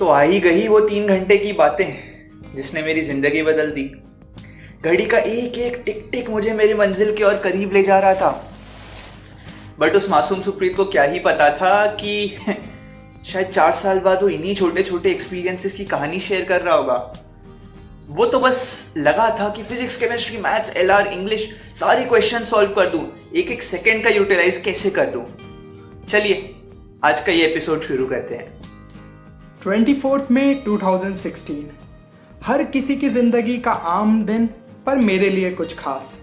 तो आ ही गई वो 3 घंटे की बातें जिसने मेरी जिंदगी बदल दी। घड़ी का एक एक टिक टिक मुझे मेरी मंजिल के और करीब ले जा रहा था। बट उस मासूम सुप्रीत को क्या ही पता था कि शायद 4 साल बाद वो इन्हीं छोटे छोटे एक्सपीरियंसेस की कहानी शेयर कर रहा होगा। वो तो बस लगा था कि physics, chemistry, maths, LR, English सारे क्वेश्चन सॉल्व कर दूं, एक एक सेकंड का यूटिलाइज कैसे कर दूं। चलिए आज का ये एपिसोड शुरू करते हैं। 24 मई 2016 हर किसी की जिंदगी का आम दिन, पर मेरे लिए कुछ खास।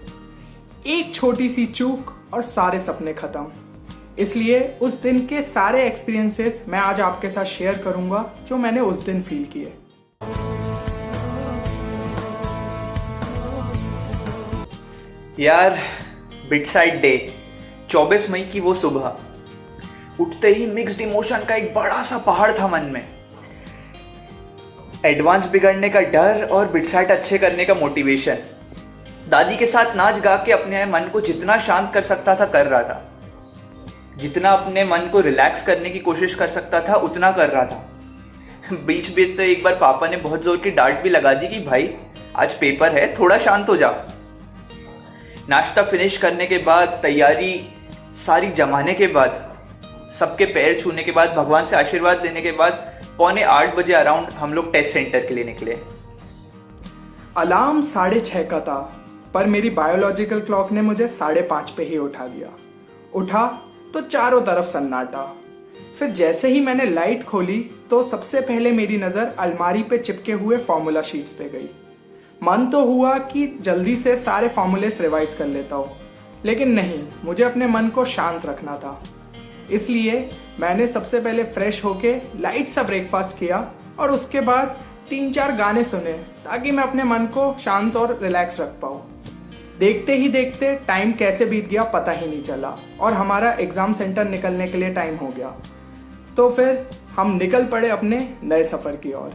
एक छोटी सी चूक और सारे सपने खत्म। इसलिए उस दिन के सारे एक्सपीरियंसेस मैं आज आपके साथ शेयर करूंगा जो मैंने उस दिन फील किए। यार, बिटसाइड डे, 24 मई की वो सुबह, उठते ही मिक्स्ड इमोशन का एक बड़ा सा पहाड़ था मन में। एडवांस बिगड़ने का डर और बिटसाइड अच्छे करने का मोटिवेशन। दादी के साथ नाच गा के अपने मन को जितना शांत कर सकता था कर रहा था, जितना अपने मन को रिलैक्स करने की कोशिश कर सकता था उतना कर रहा था। बीच बीच तो एक बार पापा ने बहुत जोर की डांट भी लगा दी कि भाई आज पेपर है, थोड़ा शांत हो जा। नाश्ता फिनिश करने के बाद, तैयारी सारी जमाने के बाद, सबके पैर छूने के बाद, भगवान से आशीर्वाद लेने के बाद 7:45 बजे अराउंड हम लोग टेस्ट सेंटर के लिए निकले। अलार्म 6:30 का था, पर मेरी बायोलॉजिकल क्लॉक ने मुझे 5:30 पे ही उठा दिया। उठा तो चारों तरफ सन्नाटा। फिर जैसे ही मैंने लाइट खोली तो सबसे पहले मेरी नजर अलमारी पे चिपके हुए फॉर्मूला शीट्स पे गई। मन तो हुआ कि जल्दी से सारे फॉर्मूलेस रिवाइज कर लेता हूँ, लेकिन नहीं, मुझे अपने मन को शांत रखना था। इसलिए मैंने सबसे पहले फ्रेश होके लाइट सा ब्रेकफास्ट किया और उसके बाद 3-4 गाने सुने ताकि मैं अपने मन को शांत और रिलैक्स रख पाऊँ। देखते ही देखते टाइम कैसे बीत गया पता ही नहीं चला और हमारा एग्जाम सेंटर निकलने के लिए टाइम हो गया। तो फिर हम निकल पड़े अपने नए सफर की ओर।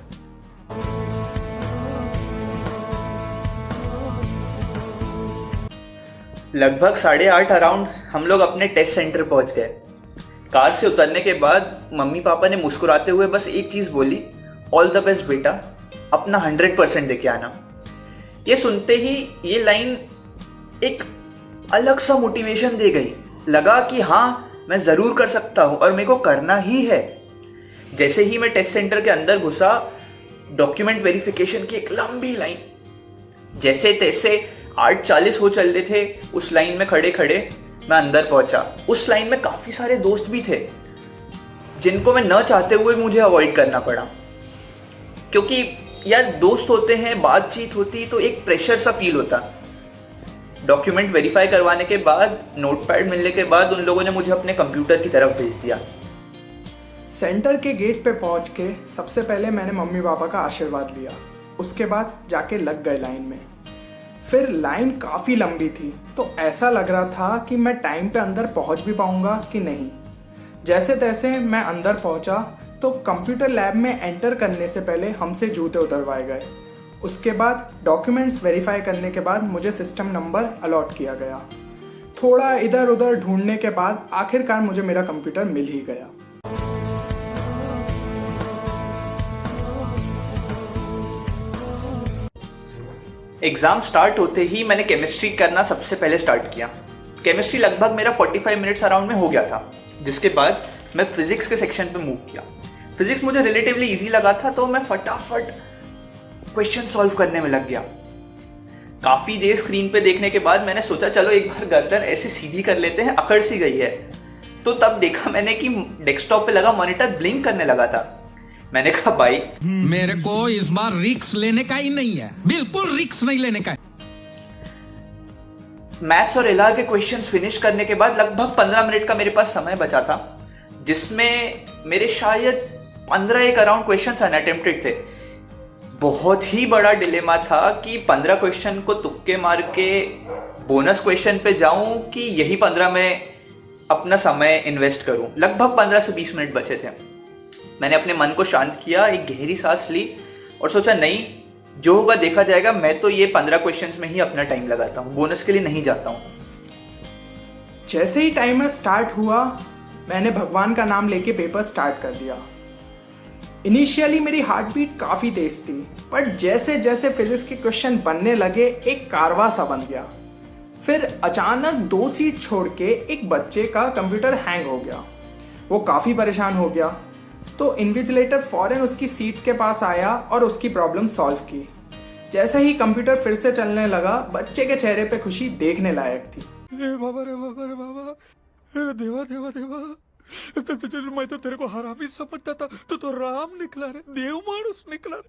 लगभग 8:30 अराउंड हम लोग अपने टेस्ट सेंटर पहुंच गए। कार से उतरने के बाद मम्मी पापा ने मुस्कुराते हुए बस एक चीज बोली, ऑल द बेस्ट बेटा, अपना 100% देके आना। ये सुनते ही ये लाइन एक अलग सा मोटिवेशन दे गई। लगा कि हाँ, मैं जरूर कर सकता हूं और मेरे को करना ही है। जैसे ही मैं टेस्ट सेंटर के अंदर घुसा, डॉक्यूमेंट वेरिफिकेशन की एक लंबी लाइन, जैसे तैसे 8:40 हो चल रहे थे। उस लाइन में खड़े खड़े मैं अंदर पहुंचा। उस लाइन में काफी सारे दोस्त भी थे जिनको मैं न चाहते हुए मुझे अवॉइड करना पड़ा, क्योंकि यार दोस्त होते हैं, बातचीत होती तो एक प्रेशर सा फील होता। डॉक्यूमेंट वेरीफाई करवाने के बाद, नोटपैड मिलने के बाद उन लोगों ने मुझे अपने कंप्यूटर की तरफ भेज दिया। सेंटर के गेट पे पहुंच के सबसे पहले मैंने मम्मी पापा का आशीर्वाद लिया। उसके बाद जाके लग गए लाइन में। फिर लाइन काफ़ी लंबी थी तो ऐसा लग रहा था कि मैं टाइम पे अंदर पहुंच भी पाऊंगा कि नहीं। जैसे तैसे मैं अंदर पहुंचा तो कंप्यूटर लैब में एंटर करने से पहले हमसे जूते उतरवाए गए। उसके बाद डॉक्यूमेंट्स वेरीफाई करने के बाद मुझे सिस्टम नंबर अलॉट किया गया। थोड़ा इधर उधर ढूंढने के बाद आखिरकार मुझे मेरा कंप्यूटर मिल ही गया। एग्जाम स्टार्ट होते ही मैंने केमिस्ट्री करना सबसे पहले स्टार्ट किया। केमिस्ट्री लगभग मेरा 45 मिनट्स अराउंड में हो गया था, जिसके बाद मैं फिजिक्स के सेक्शन पे मूव किया। फिजिक्स मुझे रिलेटिवली इजी लगा था तो मैं फटाफट क्वेश्चन सॉल्व करने में लग गया। काफी देर स्क्रीन पे देखने के बाद मैंने सोचा चलो एक बार गर्दन ऐसे सीधी कर लेते हैं, अकड़ सी गई है। तो तब देखा मैंने कि डेस्कटॉप पे लगा मॉनिटर ब्लिंक करने लगा था। मैंने कहा भाई, मेरे को इस बार रिस्क लेने का ही नहीं है, बिल्कुल रिस्क नहीं लेने का है। मैथ्स और एलआर के क्वेश्चंस फिनिश करने के बाद लगभग 15 मिनट का मेरे पास समय बचा था, जिसमें मेरे शायद 15 एक अराउंड क्वेश्चंस अनअटेम्प्टेड थे। बहुत ही बड़ा डिलेमा था कि 15 क्वेश्चन को तुक्के मार के बोनस क्वेश्चन पे जाऊं कि यही 15 में अपना समय इन्वेस्ट करूं। लगभग 15 से 20 मिनट बचे थे। मैंने अपने मन को शांत किया, एक गहरी सांस ली और सोचा नहीं, जो होगा देखा जाएगा। मैं तो ये 15 क्वेश्चंस में ही अपना टाइम लगाता हूँ, बोनस के लिए नहीं जाता हूँ। जैसे ही टाइमर स्टार्ट हुआ, मैंने भगवान का नाम लेके पेपर स्टार्ट कर दिया। इनिशियली मेरी हार्ट बीट काफी तेज थी, बट जैसे जैसे फिजिक्स के क्वेश्चन बनने लगे एक कारवा सा बन गया। फिर अचानक 2 सीट छोड़ के एक बच्चे का कंप्यूटर हैंग हो गया। वो काफी परेशान हो गया, तो इन्विजिलेटर फौरन उसकी सीट के पास आया और उसकी प्रॉब्लम सॉल्व की। जैसे ही कंप्यूटर फिर से चलने लगा, बच्चे के चेहरे पे खुशी देखने लायक थी। रे बाबा रे बाबा रे बाबा, अरे देवा देवा देवा, मैं तो तेरे को हरामी समझता था, तो राम निकला रे, देव मानुस निकला रे।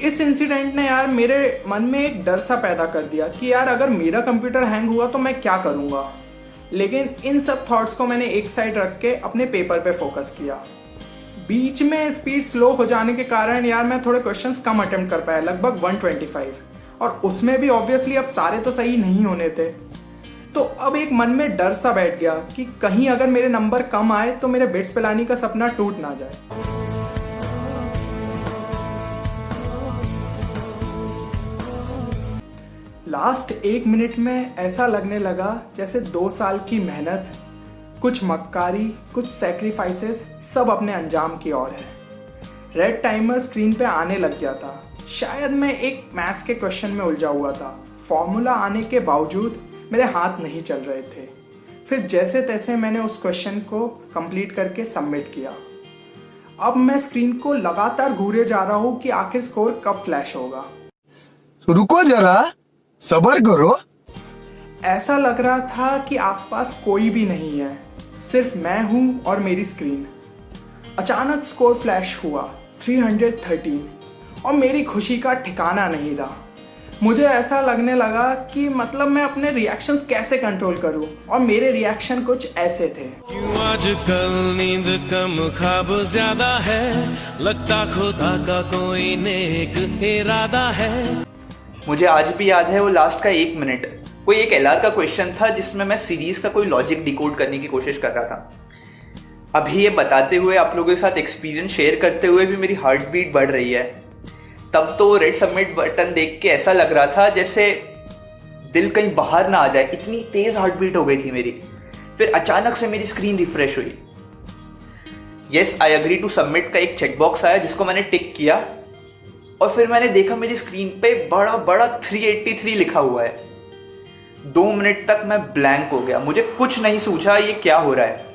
इस इंसिडेंट ने यार मेरे मन में एक डर सा पैदा कर दिया कि यार अगर मेरा कंप्यूटर हैंग हुआ तो मैं क्या करूंगा। लेकिन इन सब थॉट्स को मैंने एक साइड रख के अपने पेपर पे फोकस किया। बीच में स्पीड स्लो हो जाने के कारण यार मैं थोड़े क्वेश्चंस कम अटेम्प्ट कर पाया, लगभग 125, और उसमें भी ऑब्वियसली अब सारे तो सही नहीं होने थे। तो अब एक मन में डर सा बैठ गया कि कहीं अगर मेरे नंबर कम आए तो मेरे बिट्स पिलानी का सपना टूट ना जाए। लास्ट 1 मिनट में ऐसा लगने लगा जैसे 2 साल की मेहनत, कुछ मक्कारी, कुछ सैक्रिफाइसेस सब अपने अंजाम की ओर है। रेड टाइमर स्क्रीन पे आने लग गया था। शायद मैं एक मैथ्स के क्वेश्चन में उलझा हुआ था। फॉर्मूला आने के बावजूद मेरे हाथ नहीं चल रहे थे। फिर जैसे तैसे मैंने उस क्वेश्चन को कंप्लीट करके सबमिट किया। अब मैं स्क्रीन को लगातार घूरे जा रहा हूँ कि आखिर स्कोर कब फ्लैश होगा। रुको जरा, सब्र करो। ऐसा लग रहा था कि आसपास कोई भी नहीं है, सिर्फ मैं हूं और मेरी स्क्रीन। अचानक स्कोर फ्लैश हुआ 313 और मेरी खुशी का ठिकाना नहीं रहा। मुझे ऐसा लगने लगा कि मतलब मैं अपने रिएक्शंस कैसे कंट्रोल करूं, और मेरे रिएक्शन कुछ ऐसे थे। क्यों आजकल नींद कम ख्वाब ज्यादा है, लगता खुदा का कोई नेक इरादा है। मुझे आज भी याद है वो लास्ट का 1 मिनट। कोई एक एलआर का क्वेश्चन था जिसमें मैं सीरीज का कोई लॉजिक डिकोड करने की कोशिश कर रहा था। अभी ये बताते हुए, आप लोगों के साथ एक्सपीरियंस शेयर करते हुए भी मेरी हार्ट बीट बढ़ रही है। तब तो रेड सबमिट बटन देख के ऐसा लग रहा था जैसे दिल कहीं बाहर ना आ जाए, इतनी तेज हार्ट बीट हो गई थी मेरी। फिर अचानक से मेरी स्क्रीन रिफ्रेश हुई। Yes I agree to submit का एक चेकबॉक्स आया जिसको मैंने टिक किया, और फिर मैंने देखा मेरी स्क्रीन पे बड़ा बड़ा 383 लिखा हुआ है। 2 मिनट तक मैं ब्लैंक हो गया, मुझे कुछ नहीं सूझा ये क्या हो रहा है।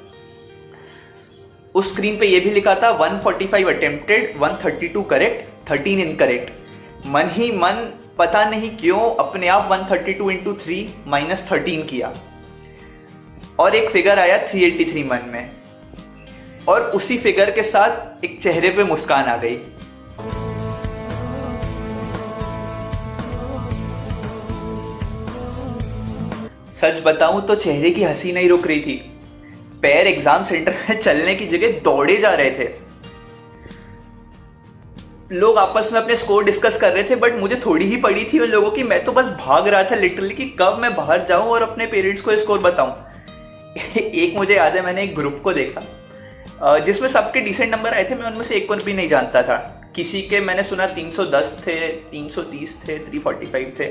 उस स्क्रीन पे ये भी लिखा था 145 अटेम्प्टेड, 132 करेक्ट, 13 इनकरेक्ट। मन ही मन पता नहीं क्यों अपने आप 132 इंटू 3 माइनस 13 किया, और एक फिगर आया 383 मन में, और उसी फिगर के साथ एक चेहरे पे मुस्कान आ गई। सच बताऊं तो चेहरे की हंसी नहीं रुक रही थी। पैर एग्जाम सेंटर में चलने की जगह दौड़े जा रहे थे। लोग आपस में अपने स्कोर डिस्कस कर रहे थे, बट मुझे थोड़ी ही पड़ी थी उन लोगों की। मैं तो बस भाग रहा था लिटरली कि कब मैं बाहर जाऊं और अपने पेरेंट्स को स्कोर बताऊं। एक मुझे याद है, मैंने एक ग्रुप को देखा जिसमें सबके डिसेंट नंबर आए थे। मैं उनमें से एक को भी नहीं जानता था। किसी के मैंने सुना 310 थे, 330 थे, 345 थे।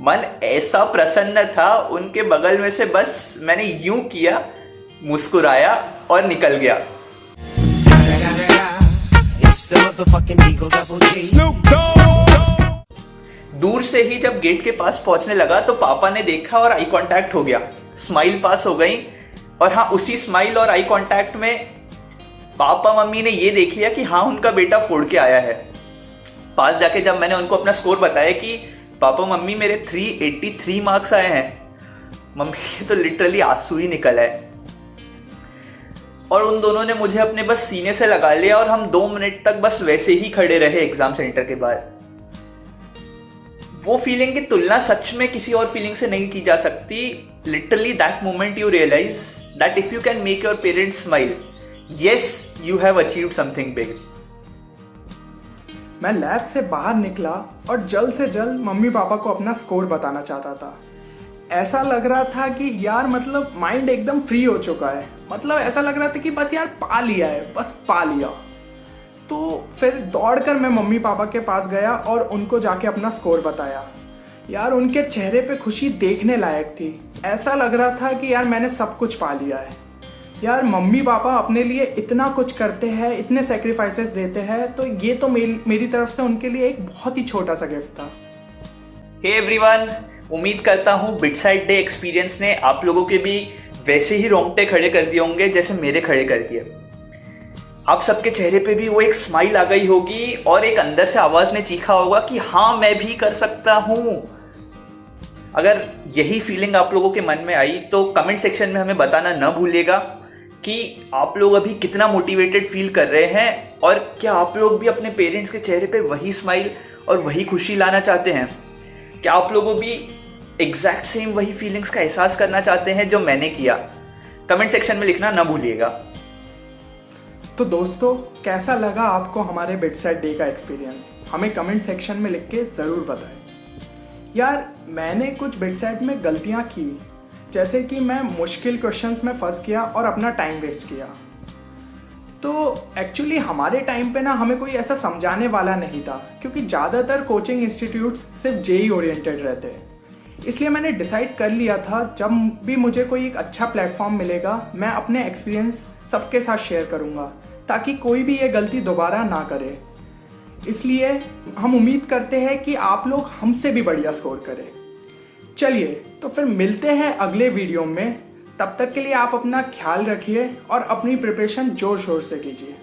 मन ऐसा प्रसन्न था, उनके बगल में से बस मैंने यूं किया, मुस्कुराया और निकल गया। दूर से ही जब गेट के पास पहुंचने लगा तो पापा ने देखा और आई कांटेक्ट हो गया। स्माइल पास हो गई, और हाँ, उसी स्माइल और आई कांटेक्ट में पापा मम्मी ने ये देख लिया कि हाँ, उनका बेटा फोड़ के आया है। पास जाके जब मैंने उनको अपना स्कोर बताया कि पापा मम्मी मेरे 383 मार्क्स आए हैं, मम्मी के तो लिटरली आंसू ही निकल आए, और उन दोनों ने मुझे अपने बस सीने से लगा लिया, और हम 2 मिनट तक बस वैसे ही खड़े रहे एग्जाम सेंटर के बाहर। वो फीलिंग की तुलना सच में किसी और फीलिंग से नहीं की जा सकती। Literally that moment you realise that if you can make your parents smile, yes you have achieved something big. मैं लैब से बाहर निकला और जल्द से जल्द मम्मी पापा को अपना स्कोर बताना चाहता था। ऐसा लग रहा था कि यार मतलब माइंड एकदम फ्री हो चुका है। मतलब ऐसा लग रहा था कि बस यार पा लिया है, बस पा लिया। तो फिर दौड़कर मैं मम्मी पापा के पास गया और उनको जाके अपना स्कोर बताया। यार उनके चेहरे पे खुशी देखने लायक थी। ऐसा लग रहा था कि यार मैंने सब कुछ पा लिया है। यार मम्मी पापा अपने लिए इतना कुछ करते हैं, इतने सेक्रीफाइसेस देते हैं, तो ये तो मेरी तरफ से उनके लिए एक बहुत ही छोटा सा गिफ्ट था। हे एवरीवन, उम्मीद करता हूँ बिटसाइड डे एक्सपीरियंस ने आप लोगों के भी वैसे ही रोंगटे खड़े कर दिए होंगे जैसे मेरे खड़े कर दिए। आप सबके चेहरे पे भी वो एक स्माइल आ गई होगी और एक अंदर से आवाज ने चीखा होगा कि हाँ मैं भी कर सकता हूँ। अगर यही फीलिंग आप लोगों के मन में आई तो कमेंट सेक्शन में हमें बताना न भूलिएगा कि आप लोग अभी कितना मोटिवेटेड फील कर रहे हैं और क्या आप लोग भी अपने पेरेंट्स के चेहरे पे वही स्माइल और वही खुशी लाना चाहते हैं। क्या आप लोगों भी एग्जैक्ट सेम वही फीलिंग्स का एहसास करना चाहते हैं जो मैंने किया। कमेंट सेक्शन में लिखना ना भूलिएगा। तो दोस्तों, कैसा लगा आपको हमारे बिटसाइड डे का एक्सपीरियंस? हमें कमेंट सेक्शन में लिख के ज़रूर बताएं। यार मैंने कुछ बिटसाइड में गलतियां की, जैसे कि मैं मुश्किल क्वेश्चंस में फंस गया और अपना टाइम वेस्ट किया। तो एक्चुअली हमारे टाइम पे ना हमें कोई ऐसा समझाने वाला नहीं था, क्योंकि ज़्यादातर कोचिंग इंस्टीट्यूट्स सिर्फ जेई ओरिएंटेड रहते हैं। इसलिए मैंने डिसाइड कर लिया था जब भी मुझे कोई एक अच्छा प्लेटफॉर्म मिलेगा मैं अपने एक्सपीरियंस सबके साथ शेयर करूँगा, ताकि कोई भी ये गलती दोबारा ना करे। इसलिए हम उम्मीद करते हैं कि आप लोग हमसे भी बढ़िया स्कोर करें। चलिए तो फिर मिलते हैं अगले वीडियो में। तब तक के लिए आप अपना ख्याल रखिए और अपनी प्रिपरेशन जोर शोर से कीजिए।